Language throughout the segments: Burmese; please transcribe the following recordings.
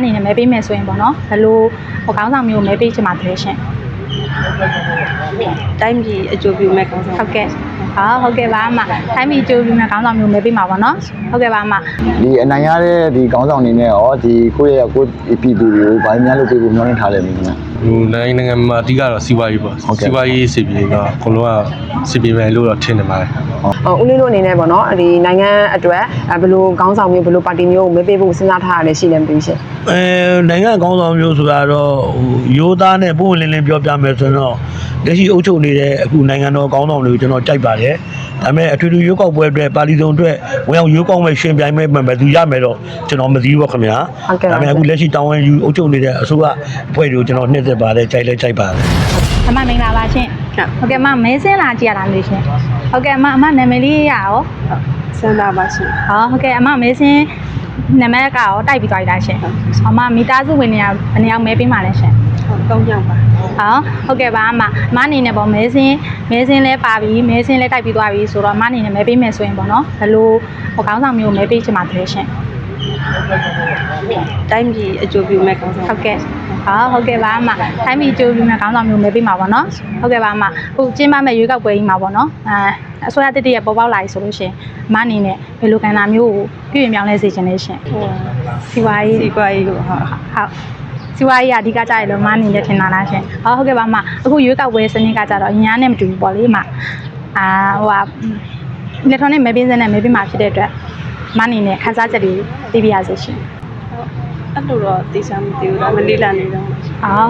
အနေနဲ့မဲပေးမယ်ဆိုရင်ပေါ့နော်ဘယ်လိုခေါင်းဆောင်မျိုးမဲပေးချင်ပါလဲရှင်တိုင်းပြည်အကျိုးပြုမဲ့ခေါင်းဆောင်ဟုတ်ကဲ့ဟုတ်ကဲ့ပါအမတိုင်းပြည်အကျိုးပြုမဲ့ခေါင်းဆောင်မျိုးမဲပေးမှာပေါ့နော်ဟုတ်ကဲ့ပါအမဒီအနိုင်ရတဲ့ဒီခေါင်းဆောင်အနေနဲ့ရောဒီကိုယ့်ရဲ့ကိုပြည်သူတွေကိုဘာများလုပ်ပေးဖို့မျှော်လင့်ထားတယ်မင်းခင်ဗျဟိုနိုင်ငံမှာအဓိကတော့စီးပွားရေးပေါ့စီးပွားရေးစီပြေတော့အကုန်လုံးကစီပြေမယ်လို့တော့ထင်နေပါတယ်ဦးလေးတို့အနေနဲ့ပေါ့နော်ဒီနိုင်ငံအတွက်ဘယ်လိုခေါင်းဆောင်မျိုးဘယ်လိုပါတီမျိုးကိုမဲပေးဖို့စဉ်းစားထားရတယ်ရှိတယ်မသိဘူးရှင်နိုင်ငံခေါင်းဆောင်မျိုးဆိုတာတော့ရိုးသားနဲ့ပုံလင်းလင်းပြောပြမယ်ဆိုတော့လက်ရှိအုပ်ချုပ်နေတဲ့အခုနိုင်ငံတော်ခေါင်းဆောင်တွေကိုကျွန်တော်ကြိုက်ပါတယ်ဒါပေမဲ့အထွေထွေရွေးကောက်ပွဲအတွက်ပါလီစုံအတွက်ဝင်အောင်ရွေးကောက်မဲ့ရှင်ပြိုင်မဲ့မှန်ပဲသူရမယ်တော့ကျွန်တော်မသိဘူးပေါ့ခင်ဗျာဒါပေမဲ့အခုလက်ရှိတောင်းဝန်ယူအုပ်ချုပ်နေတဲ့အစိုးရအဖွဲ့တွေကိုကျွန်တော်နှိမ့်သက်ပါတယ်ကြိုက်လဲကြိုက်ပါတယ်အမမင်္ဂလာပါရှင်ဟုတ်ကဲ့အမမဲစင်းလာကြည့်ရတာလို့ရှင်ဟုတ်ကဲ့အမနာမည်လေးရရောစန္ဒပါရှင်ဟုတ်ကဲ့အမမဲစင်းနာမည်ကရောတိုက်ပြီးသွားပြီလားရှင်အမမိသားစုဝင်နေရဘယ်နှယောက်မဲပေးမှလဲရှင်3ယောက်ပါဟုတ်ကဲ့ပါအမအနေနဲ့ပေါ့မဲစင်းလဲပါပြီမဲစင်းလဲတိုက်ပြီးသွားပြီဆိုတော့အမအနေနဲ့မဲပေးမယ်ဆိုရင်ပေါ့နော်ဘယ်လိုခေါင်းဆောင်မျိုးမဲပေးချင်ပါလဲရှင်တိုင်းပြည်အကျိုးပြုမဲ့ခေါင်းဆောင်ဟုတ်ကဲ့ပါအမတိုင်းပြည်အကျိုးပြုမဲ့ခေါင်းဆောင်မျိုးမဲပေးမှာပေါ့နော်ဟုတ်ကဲ့ပါအမအခုကျင်းပမဲ့ရွေးကောက်ပွဲကြီးမှာပေါ့နော်အစိုးရတစ်ရဲ့ပေါ်ပေါက်လာပြီဆိုလို့ရှင်အမအနေနဲ့ဘယ်လိုကဏ္ဍမျိုးကိုပြည်ရင်ပြောင်းလဲစေချင်လဲရှင်စီးပွားရေးကိုစီးပွားရေးအဓိကကြရလို့မအနေနဲ့ထင်တာလားရှင်ဟုတ်ကဲ့ပါအမအခုရွေးကောက်ပွဲစနစ်ကကြတော့အရင်ကနဲ့မတူဘူးပေါ့လေအမelectronic မဲပေးစနစ်နဲ့မဲပေးမှာဖြစ်တဲ့အတွက်မအနေနဲ့ခန်းစားချက်တွေသိပြရစေရှင်အဲ့လိုတော့သိချင်မသိဘူးဒါမလေးလာနေတော့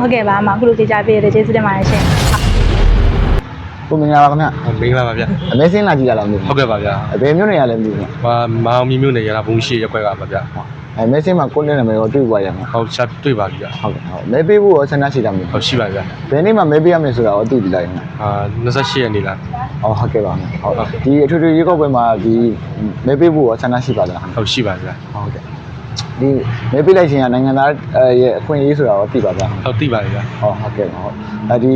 ဟုတ်ကဲ့ပါအမအခုလိုသိကြပေးရတဲ့ကျေးဇူးတင်ပါတယ်ရှင်ကိုမင်္ဂလာပါခင်ဗျမင်္ဂလာပါဗျအမဲစင်းလာကြည့်ရလားမသိဘူးဟုတ်ကဲ့ပါဗျဘယ်မျိုးနေရလဲမသိဘူးမောင်မျိုးနေရတာဘုံရှိရက်ွက်ကပါဗျမဲစင်းမှာကိုယ်နဲ့နာမည်ရောတွေ့သွားရမှာဟုတ်ချက်တွေ့ပါပြီဗျဟုတ်မဲပေးဖို့ရောဆန္ဒရှိတာမဟုတ်ရှိပါဗျဘယ်နေ့မှမဲပေးရမယ်ဆိုတာရောသိပြီလား28ရက်နေ့လားဟုတ်ကဲ့ပါဟုတ်ဒီအထွေထွေရေကောက်ပွဲမှာဒီမဲပေးဖို့ရောဆန္ဒရှိပါလားဟုတ်ရှိပါဗျဟုတ်ကဲ့ဒီမဲပေးလိုက်ခြင်းကနိုင်ငံသားရဲ့အခွင့်အရေးဆိုတာရောသိပါဗျဟုတ်သိပါတယ်ဗျဟုတ်ကဲ့ဟုတ်ဒ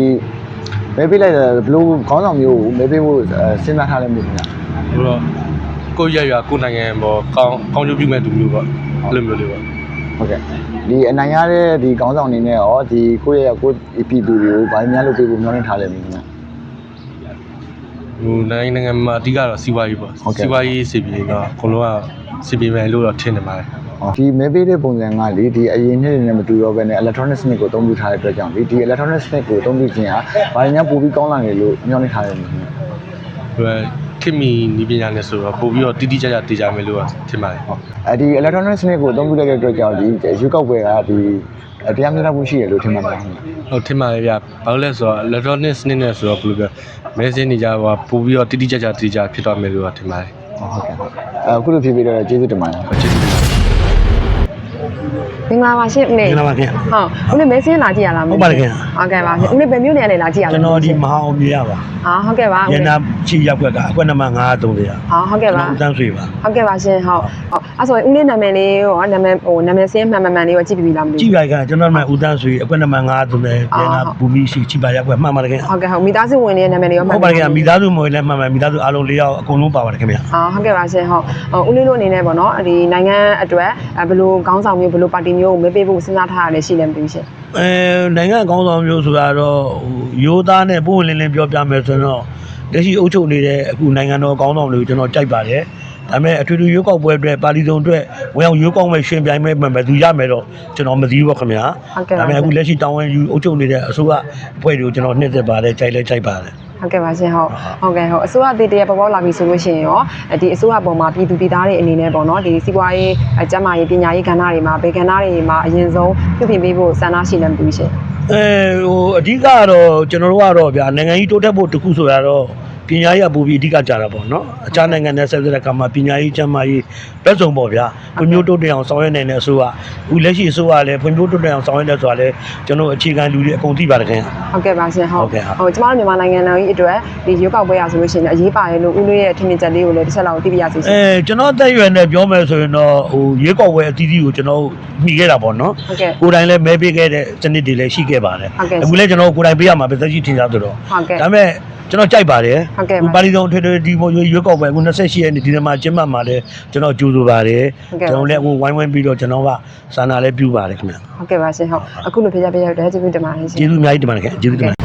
ီမဲပေးလိုက်တဲ့ဘလူးခေါင်းဆောင်မျိုးကိုမဲပေးဖို့စဉ်းစားထားတယ်မျိုးခင်ဗျဟိုတော့ကိုရရကိုနိုင်ငံပေါ်ကောင်းကျိုးပြုမဲ့သူမျိုးပေါ့အဲ့လိုမျိုးလေးပေါ့ဟုတ်ကဲ့ဒီအနိုင်ရတဲ့ဒီခေါင်းဆောင်အနေနဲ့ရောဒီကိုယ့်ရဲ့ကိုယ်ပြည်သူတွေကိုဘာများလုပ်ပေးဖို့မျှော်လင့်ထားတယ်မင်းခင်ဗျဟိုနိုင်ငံမှာအဓိကတော့စီးပွားရေးပေါ့စီးပွားရေးစီပြေတော့အကုန်လုံးကစီပြေမယ်လို့တော့ထင်နေပါတယ်ဒီမဲပေးတဲ့ပုံစံကလေဒီအရင်နှစ်တွေနဲ့မတူတော့ဘဲနဲ့ electronic စနစ်ကိုအသုံးပြုထားတဲ့အတွက်ကြောင့်ဒီ electronic စနစ်ကိုအသုံးပြုခြင်းဟာဘာများပိုပြီးကောင်းလာတယ်လို့မျှော်လင့်ထားတယ်မင်းခင်ဗျဟိုခင်မီနီးပညာနဲ့ဆိုတော့ပို့ပြီးတော့တိတိကျကျသိကြမယ်လို့ထင်ပါတယ်ဒီ electronic စနစ်ကိုအသုံးပြုတဲ့အတွက်ကြောင့်ဒီရွေးကောက်ပွဲကဒီတရားမျှတမှုရှိတယ်လို့ထင်ပါတယ်ဟုတ်ထင်ပါတယ်ဗျဘာလို့လဲဆိုတော့ electronic စနစ်နဲ့ဆိုတော့ဘယ်လိုပြောမဲစင်းနေကြပါပို့ပြီးတော့တိတိကျကျသိကြဖြစ်သွားမယ်လို့ထင်ပါတယ်ဟုတ်ကဲ့အခုလိုဖြစ်ပြီးတော့ကျေးဇူးတင်ပါတယ်ကျေးဇူးတင်ပါတယ်မင်္ဂလာပါရှင်ဦးလေးမင်္ဂလာပါခင်ဦးလေးမဲစင်းလာကြည့်ရလားဟုတ်ပါတယ်ခင်ဟုတ်ကဲ့ပါရှင်ဦးလေးဘယ်မျိုးနေလဲလာကြည့်ရလားကျွန်တော်ဒီမဟာအောင်မြေရပါဟုတ်ကဲ့ပါရန်နာချီရောက်ွက်ကအကွက်နံပါတ်930ဟုတ်ကဲ့ပါဦးတန်းဆွေပါဟုတ်ကဲ့ပါရှင်ဟုတ်အဲ့ဆိုဦးလေးနာမည်လေးရောနာမည်စင်းမှန်လေးရောကြည့်ပြီးလားမသိဘူးကြည့်ပါကကျွန်တော်နာမည်ဦးတန်းဆွေအကွက်နံပါတ်930ရန်နာဘူမီရှိချီပါရောက်ွက်မှန်ပါတယ်ခင်ဟုတ်ကဲ့မိသားစုဝင်လေးနာမည်လေးရောမှန်ဟုတ်ပါတယ်ခင်မိသားစုဝင်လည်းမှန်မိသားစုအားလုံး4ယောက်အကုန်လုံးပါပါတယ်ခင်ဗျဟုတ်ကဲ့ပါရှင်ဟုတ်ဦးလေးတို့အနေနဲ့ပေါ့နော်ဒီနိုင်ငံအတွက်ဘယ်လိုခေါင်းဆောင်မျိုးဘယ်လိုပါတီမျိုးကိုမဲပေးဖို့စဉ်းစားထားရတယ်ရှိတယ်မသိဘူးရှင်နိုင်ငံခေါင်းဆောင်မျိုးဆိုတာတော့ရိုးသားနဲ့ပုံလင်းလင်းပြောပြမယ်ဆိုတော့လက်ရှိအုပ်ချုပ်နေတဲ့အခုနိုင်ငံတော်ခေါင်းဆောင်တွေကိုကျွန်တော်ကြိုက်ပါတယ်ဒါပေမဲ့အထွေထွေရွေးကောက်ပွဲအတွက်ပါလီစုံအတွက်ဝင်အောင်ရွေးကောက်မဲ့ရှင်ပြိုင်မဲ့မှန်ပဲသူရမယ်တော့ကျွန်တော်မသိဘူးပေါ့ခင်ဗျာဒါပေမဲ့အခုလက်ရှိတောင်းဝန်ယူအုပ်ချုပ်နေတဲ့အစိုးရအဖွဲ့တွေကိုကျွန်တော်နှိမ့်သက်ပါတယ်ကြိုက်လဲကြိုက်ပါတယ်ဟုတ်ကဲ့ပါရှင်ဟုတ်ကဲ့အစိုးရတည်းပေါ်ပေါက်လာပြီဆိုလို့ရှိရင်ရောဒီအစိုးရပေါ်မှာပြည်သူပြည်သားတွေအနေနဲ့ပေါ့နော်ဒီစီးပွားရေးကျန်းမာရေးပညာရေးကဏ္ဍတွေမှာဘယ်ကဏ္ဍတွေမှာအရင်ဆုံးပြုပြင်ပေးဖို့စံနှာရှိနေမှပြီးရှင်အဓိကတော့ကျွန်တော်တို့ကတော့ဗျာနိုင်ငံကြီးတိုးတက်ဖို့တခုဆိုရတော့ပညာရေးအပူပြီးအဓိကကြတာပေါ့နော်အခြားနိုင်ငံနဲ့ဆက်စပ်တဲ့အခါမှာပညာရေးကျန်းမာရေးဘက်စုံပေါ့ဗျာဖွံ့ဖြိုးတိုးတက်အောင်ဆောင်ရွက်နိုင်တဲ့အစိုးရအခုလက်ရှိအစိုးရလည်းဖွံ့ဖြိုးတိုးတက်အောင်ဆောင်ရွက်နေဆိုတာလည်းကျွန်တော်အခြေခံလူတွေအကုန်သိပါတယ်ခင်ဗျဟုတ်ကဲ့ပါရှင်ဟုတ်ကျမတို့မြန်မာနိုင်ငံတော်ကြီးအတွက်ဒီရွေးကောက်ပွဲရဆိုလို့ရှိရင်အရေးပါတယ်လို့ဦးလေးရဲ့ထင်မြင်ချက်လေးကိုလည်းတစ်ချက်လောက်သိပြရစီရှင်ကျွန်တော်တက်ရွယ်နဲ့ပြောမယ်ဆိုရင်တော့ရွေးကောက်ပွဲအသီးသီးကိုကျွန်တော်မှီခဲ့တာပေါ့နော်ကိုယ်တိုင်လည်းမဲပေးခဲ့တဲ့စနစ်တွေလည်းရှိခဲ့ပါတယ်အခုလည်းကျွန်တော်ကိုယ်တိုင်ပေးရမှာပဲသက်ရှိထင်ရှားဆိုတော့ဒါပေမဲ့ ကျွန်တော်ကြိုက်ပါတယ် ဟုတ်ကဲ့ပါ ပါလီဆောင်ထွေထွေဒီမိုရွေးကောက်ပွဲအခု28ရက်နေ့ဒီနေ့မှာကျင်းပမှာလဲကျွန်တော်ကြိုဆိုပါတယ် ဟုတ်ကဲ့ ကျွန်တော်လည်းအခုဝိုင်းဝန်းပြီးတော့ကျွန်တော်ကစာနာလည်းပြုပါတယ်ခင်ဗျာ ဟုတ်ကဲ့ပါရှင်ဟုတ်အခုလိုဖြေကြပေးရတဲ့ကျေးဇူးတင်ပါတယ်ရှင် ကျေးဇူးအများကြီးတင်ပါတယ်ခင်ဗျာကျေးဇူးတင်ပါတယ်